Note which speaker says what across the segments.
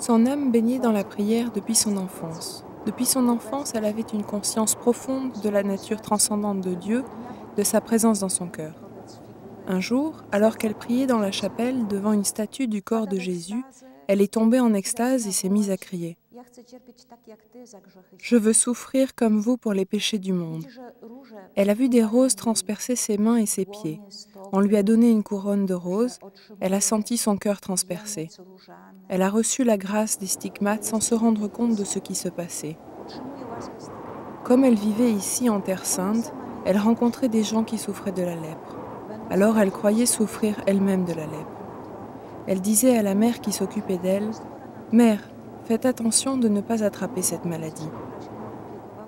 Speaker 1: Son âme baignait dans la prière depuis son enfance. Depuis son enfance, elle avait une conscience profonde de la nature transcendante de Dieu, de sa présence dans son cœur. Un jour, alors qu'elle priait dans la chapelle devant une statue du corps de Jésus, elle est tombée en extase et s'est mise à crier. « Je veux souffrir comme vous pour les péchés du monde. » Elle a vu des roses transpercer ses mains et ses pieds. On lui a donné une couronne de roses, elle a senti son cœur transpercé. Elle a reçu la grâce des stigmates sans se rendre compte de ce qui se passait. Comme elle vivait ici en Terre Sainte, elle rencontrait des gens qui souffraient de la lèpre. Alors elle croyait souffrir elle-même de la lèpre. Elle disait à la mère qui s'occupait d'elle, « Mère, faites attention de ne pas attraper cette maladie. »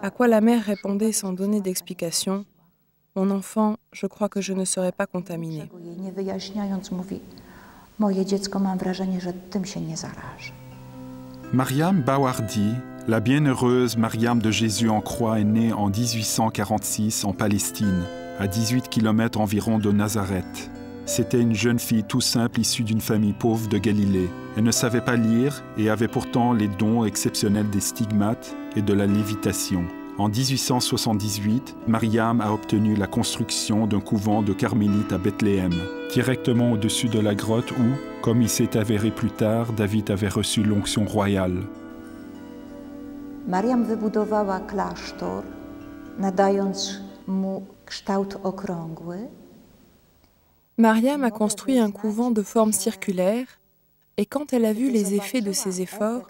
Speaker 1: À quoi la mère répondait sans donner d'explication, « Mon enfant, je crois que je ne serai pas contaminée. »
Speaker 2: Mariam Bawardi, la bienheureuse Mariam de Jésus en croix, est née en 1846 en Palestine, à 18 km environ de Nazareth. C'était une jeune fille tout simple issue d'une famille pauvre de Galilée. Elle ne savait pas lire et avait pourtant les dons exceptionnels des stigmates et de la lévitation. En 1878, Mariam a obtenu la construction d'un couvent de carmélites à Bethléem, directement au-dessus de la grotte où, comme il s'est avéré plus tard, David avait reçu l'onction royale.
Speaker 3: Mariam wybudowała klasztor, nadając mu kształt okrągły.
Speaker 1: Mariam a construit un couvent de forme circulaire et quand elle a vu les effets de ses efforts,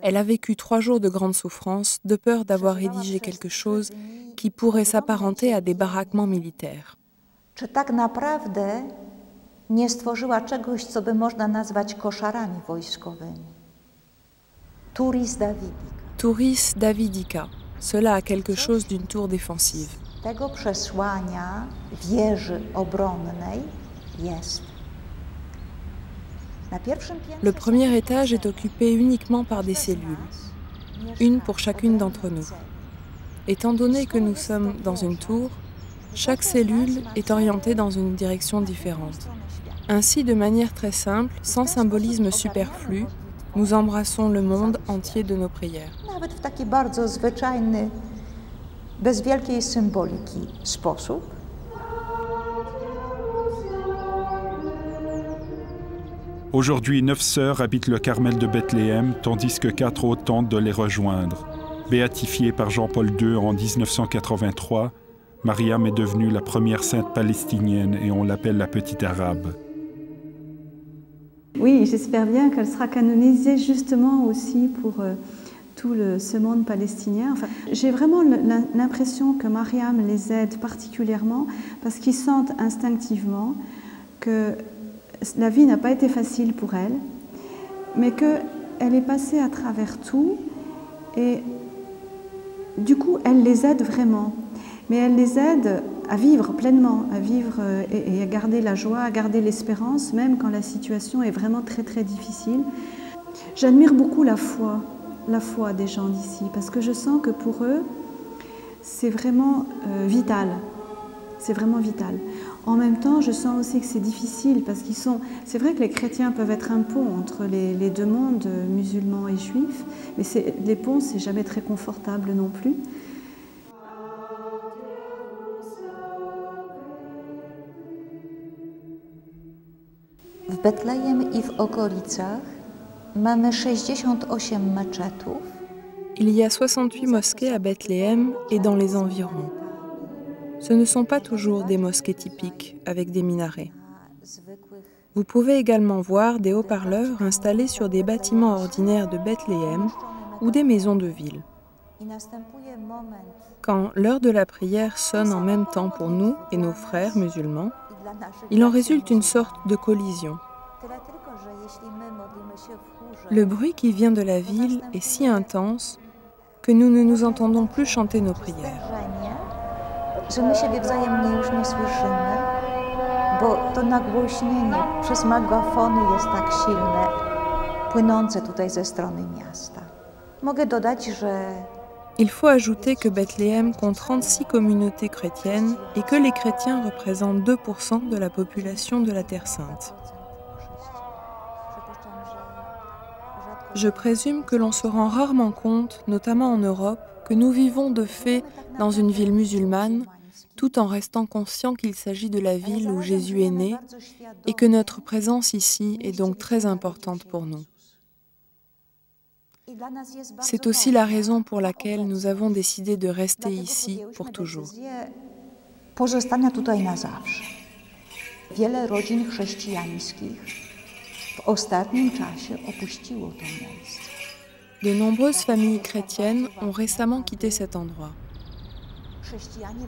Speaker 1: elle a vécu 3 jours de grande souffrance de peur d'avoir rédigé quelque chose qui pourrait s'apparenter à des baraquements militaires.
Speaker 3: Czy tak naprawdę nie stworzyła czegoś, co by można nazwać koszarami wojskowymi? Turis Davidica.
Speaker 1: Turis Davidica. Cela a quelque chose d'une tour défensive.
Speaker 3: Tego przesłania wieży obronnej jest.
Speaker 1: Le premier étage est occupé uniquement par des cellules, une pour chacune d'entre nous. Étant donné que nous sommes dans une tour, chaque cellule est orientée dans une direction différente. Ainsi, de manière très simple, sans symbolisme superflu, nous embrassons le monde entier de nos prières.
Speaker 3: Nawet w taki bardzo zwyczajny, bez wielkiej symboliki sposób.
Speaker 2: Aujourd'hui, 9 sœurs habitent le Carmel de Bethléem, tandis que 4 autres tentent de les rejoindre. Béatifiée par Jean-Paul II en 1983, Mariam est devenue la première sainte palestinienne et on l'appelle la Petite Arabe.
Speaker 4: Oui, j'espère bien qu'elle sera canonisée justement aussi pour tout ce monde palestinien. Enfin, j'ai vraiment l'impression que Mariam les aide particulièrement parce qu'ils sentent instinctivement que la vie n'a pas été facile pour elle, mais qu'elle est passée à travers tout et du coup, elle les aide vraiment. Mais elle les aide à vivre pleinement, à vivre et à garder la joie, à garder l'espérance, même quand la situation est vraiment très très difficile. J'admire beaucoup la foi des gens d'ici, parce que je sens que pour eux, c'est vraiment vital. C'est vraiment vital. En même temps, je sens aussi que c'est difficile, parce qu'ils sont... C'est vrai que les chrétiens peuvent être un pont entre les deux mondes, musulmans et juifs, mais les ponts, c'est jamais très confortable non plus.
Speaker 3: W Betlejem I w okolicach mamy 68 meczetów.
Speaker 1: Il y a 68 mosquées à Bethléem et dans les environs. Ce ne sont pas toujours des mosquées typiques avec des minarets. Vous pouvez également voir des haut-parleurs installés sur des bâtiments ordinaires de Bethléem ou des maisons de ville. Quand l'heure de la prière sonne en même temps pour nous et nos frères musulmans, il en résulte une sorte de collision. Le bruit qui vient de la ville est si intense que nous ne nous entendons plus chanter nos prières.
Speaker 3: Że my siebie wzajemnie już nie słyszymy, bo to nagłośnienie przez megafony jest tak silne, płynące tutaj ze strony miasta. Mogę dodać, że
Speaker 1: Il faut ajouter que Bethléem compte 36 communautés chrétiennes et que les chrétiens représentent 2% de la population de la Terre Sainte. Je présume que l'on se rend rarement compte, notamment en Europe, que nous vivons de fait dans une ville musulmane, tout en restant conscient qu'il s'agit de la ville où Jésus est né et que notre présence ici est donc très importante pour nous. C'est aussi la raison pour laquelle nous avons décidé de rester ici pour toujours.
Speaker 3: Pozostania tutaj na zawsze. Wiele rodzin chrześcijańskich w ostatnim czasie opuściło to miejsce.
Speaker 1: De nombreuses familles chrétiennes ont récemment quitté cet endroit.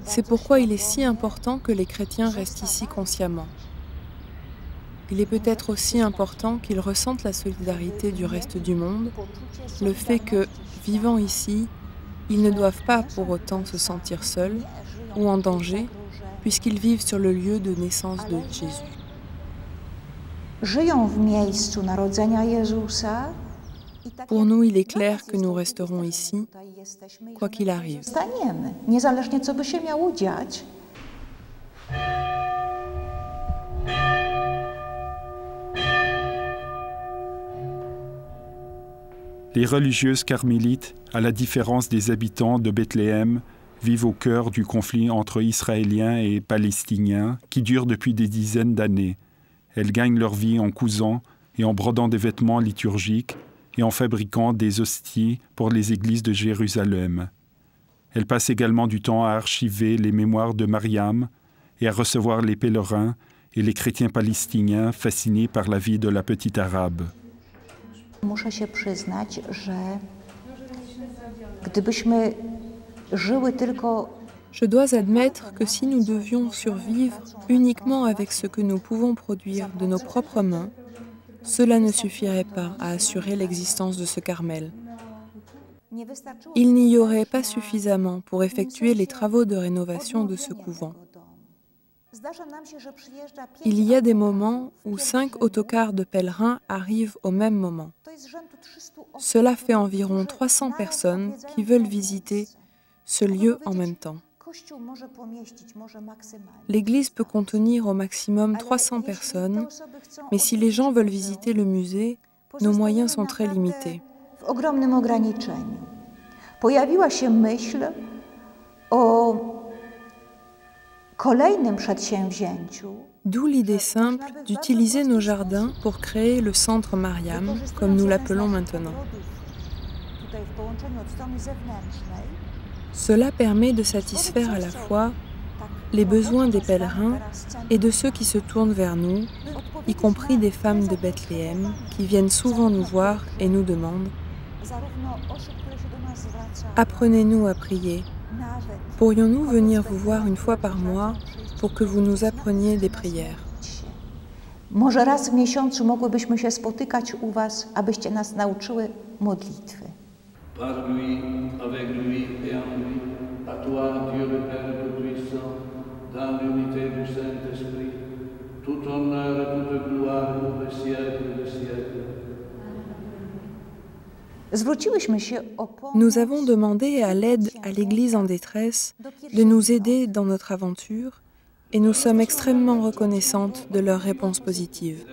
Speaker 1: C'est pourquoi il est si important que les chrétiens restent ici consciemment. Il est peut-être aussi important qu'ils ressentent la solidarité du reste du monde, le fait que, vivant ici, ils ne doivent pas pour autant se sentir seuls ou en danger, puisqu'ils vivent sur le lieu de naissance de Jésus.
Speaker 3: Żyją w miejscu narodzenia Jezusa.
Speaker 1: Pour nous, il est clair que nous resterons ici, quoi qu'il arrive.
Speaker 3: Zostaniemy, niezależnie co by się miało dziać.
Speaker 2: Les religieuses carmélites, à la différence des habitants de Bethléem, vivent au cœur du conflit entre Israéliens et Palestiniens qui dure depuis des dizaines d'années. Elles gagnent leur vie en cousant et en brodant des vêtements liturgiques et en fabriquant des hosties pour les églises de Jérusalem. Elles passent également du temps à archiver les mémoires de Mariam et à recevoir les pèlerins et les chrétiens palestiniens fascinés par la vie de la petite arabe.
Speaker 3: Muszę się przyznać, że gdybyśmy żyły tylko.
Speaker 1: Je dois admettre que si nous devions survivre uniquement avec ce que nous pouvons produire de nos propres mains, cela ne suffirait pas à assurer l'existence de ce Carmel. Il n'y aurait pas suffisamment pour effectuer les travaux de rénovation de ce couvent. Il y a des moments où 5 autocars de pèlerins arrivent au même moment. Cela fait environ 300 personnes qui veulent visiter ce lieu en même temps. L'église peut contenir au maximum 300 personnes, mais si les gens veulent visiter le musée, nos moyens sont très limités.
Speaker 3: W ogromnym ograniczeniu. Pojawiła się myśl o kolejnym przedsięwzięciu.
Speaker 1: D'où l'idée simple d'utiliser nos jardins pour créer le centre Mariam, comme nous l'appelons maintenant. Cela permet de satisfaire à la fois les besoins des pèlerins et de ceux qui se tournent vers nous, y compris des femmes de Bethléem qui viennent souvent nous voir et nous demandent « Apprenez-nous à prier. Pourrions-nous venir vous voir une fois par mois pour que vous nous appreniez des prières ?»
Speaker 3: Może raz w miesiącu mogłybyśmy się spotykać u was, abyście nas nauczyły modlitwy.
Speaker 5: Par lui, avec lui et en lui, à toi, Dieu le Père Tout-Puissant, dans l'unité du Saint-Esprit, tout honneur et toute gloire pour les siècles des siècles.
Speaker 3: Zwróciłyśmy się o pomoc.
Speaker 1: Nous avons demandé à l'aide à l'Église en détresse de nous aider dans notre aventure et nous sommes extrêmement reconnaissantes de leur réponse positive.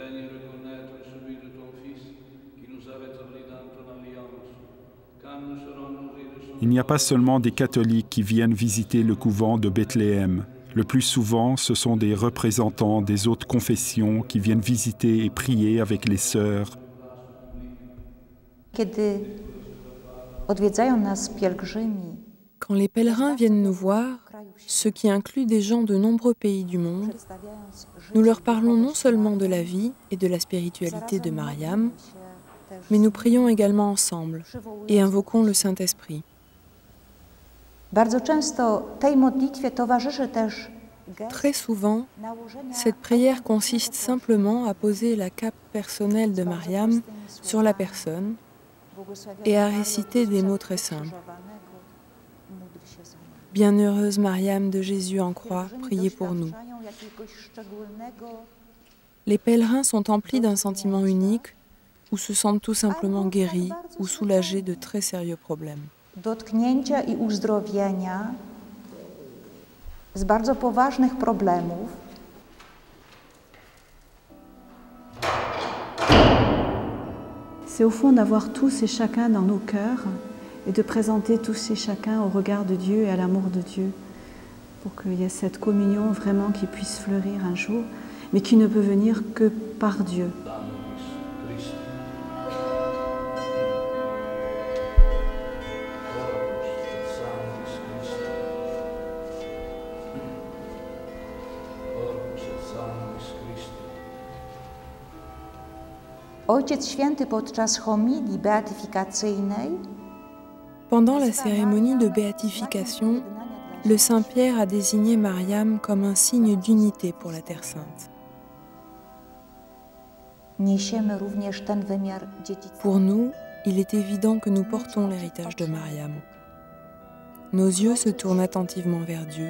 Speaker 2: Il n'y a pas seulement des catholiques qui viennent visiter le couvent de Bethléem. Le plus souvent, ce sont des représentants des autres confessions qui viennent visiter et prier avec les sœurs.
Speaker 3: Kiedy odwiedzają nas pielgrzymi,
Speaker 1: Quand les pèlerins viennent nous voir, ce qui inclut des gens de nombreux pays du monde, nous leur parlons non seulement de la vie et de la spiritualité de Mariam, mais nous prions également ensemble et invoquons le Saint-Esprit.
Speaker 3: bardzo często tej modlitwie towarzyszy też
Speaker 1: Très souvent, cette prière consiste simplement à poser la cape personnelle de Mariam sur la personne et à réciter des mots très simples. Bienheureuse Mariam de Jésus en croix, priez pour nous. Les pèlerins sont emplis d'un sentiment unique ou se sentent tout simplement guéris ou soulagés de très sérieux problèmes.
Speaker 3: dotknięcia i uzdrowienia z bardzo poważnych problemów.
Speaker 4: C'est au fond d'avoir tous et chacun dans nos cœurs et de présenter tous et chacun au regard de Dieu et à l'amour de Dieu pour qu'il y ait cette communion vraiment qui puisse fleurir un jour, mais qui ne peut venir que par Dieu.
Speaker 3: Ojciec Święty podczas homilii beatyfikacyjnej
Speaker 1: Pendant la cérémonie de béatification, le Saint-Pierre a désigné Mariam comme un signe d'unité pour la Terre Sainte.
Speaker 3: niesiemy również ten wymiar dziedzictwa.
Speaker 1: Pour nous, il est évident que nous portons l'héritage de Mariam. Nos yeux se tournent attentivement vers Dieu.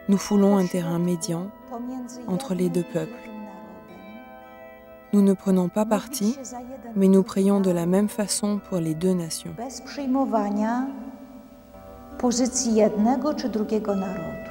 Speaker 1: Nous foulons un terrain médian entre les deux peuples. Nous ne prenons pas parti, mais nous prions de la même façon pour les deux nations.
Speaker 3: Bez przyjmowania pozycji jednego czy drugiego narodu.